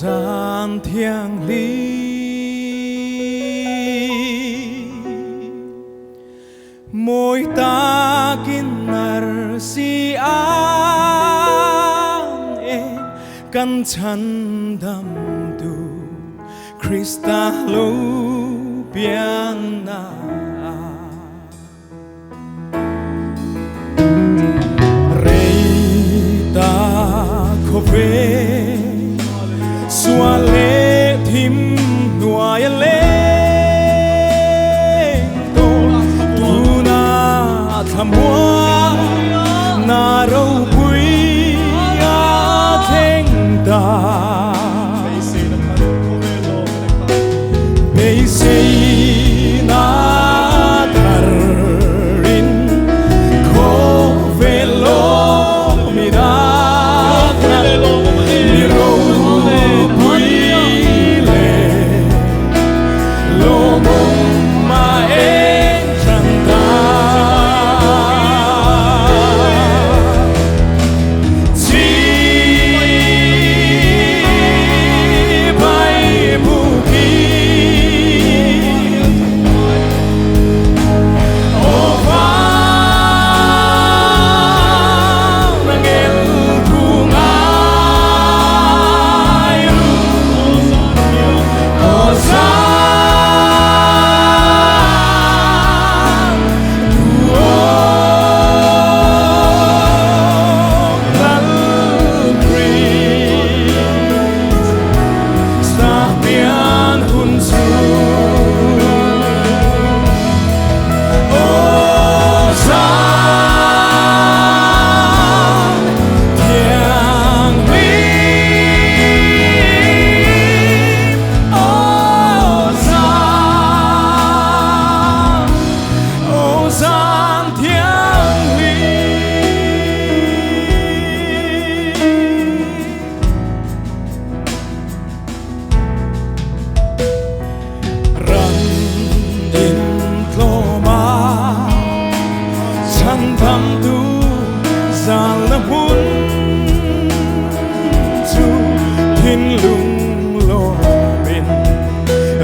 gian thiêng liêng mỗi ta kinar si an en kan chan dam tu Krista lo pian na reita khove xóa lệ thìm nuôi lên tôi tu na tham hoa na râu quý a thênh ta bây giờ na tharin khó về lo mi ra mi râu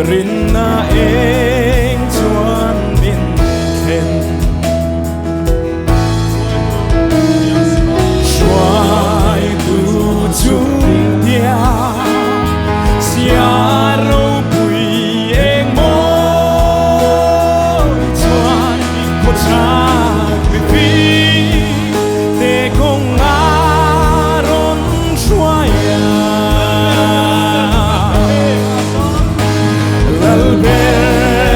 rin na eng chuan min then xoay tu chung tia xia râu bùi eng mô chuan cô cha bị phi để công ngã rôn xoay Al ver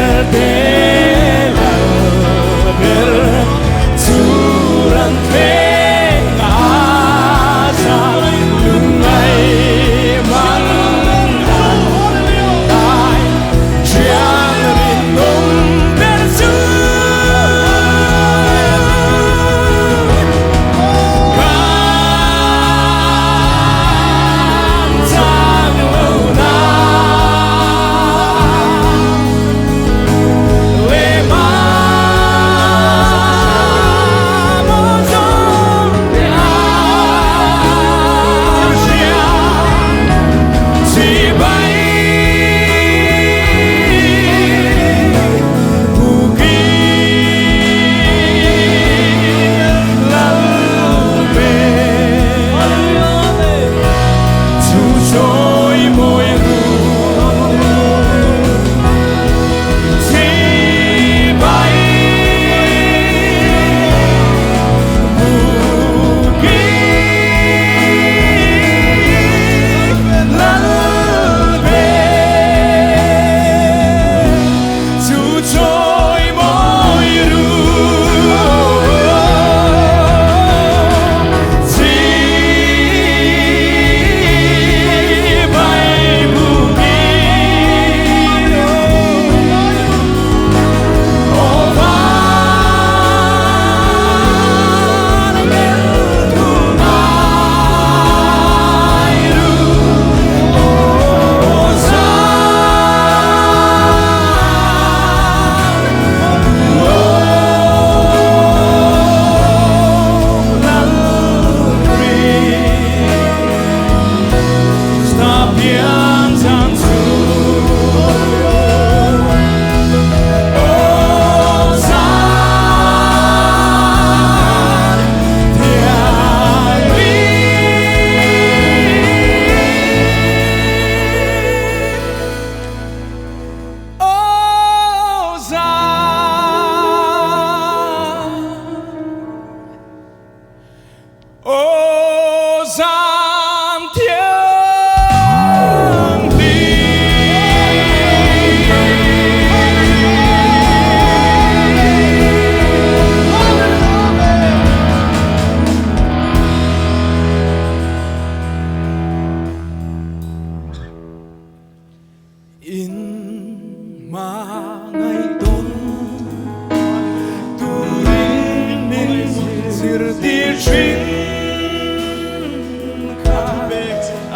Sirtircinka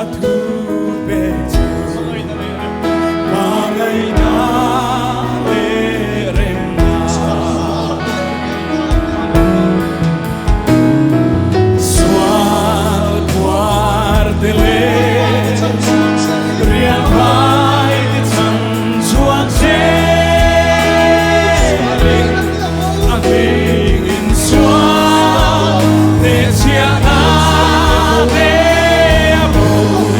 at hubetu Bagay na leremna Sual cuartele Rian pai de tan suan Amigin sual de siana de amor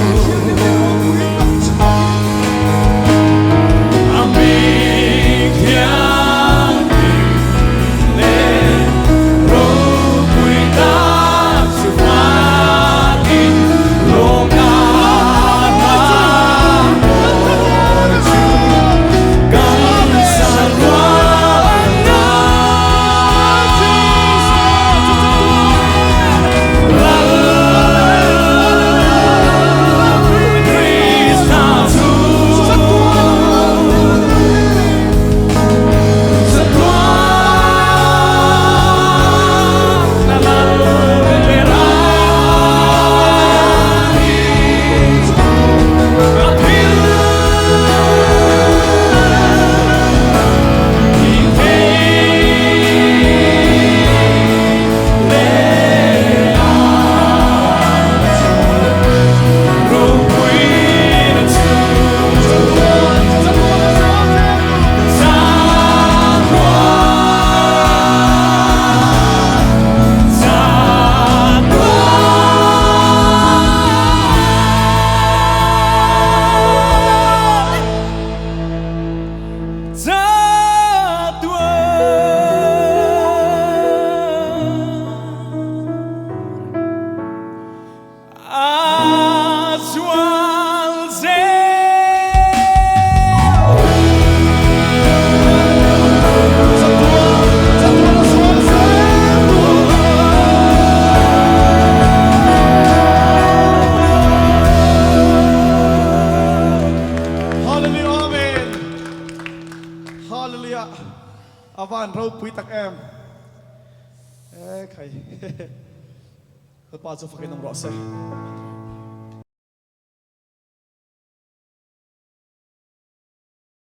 Amig yang le robuita sufatin longana Hallelujah. Avan rau pui tak em. Khai. Lepas tu pakai nombor saya.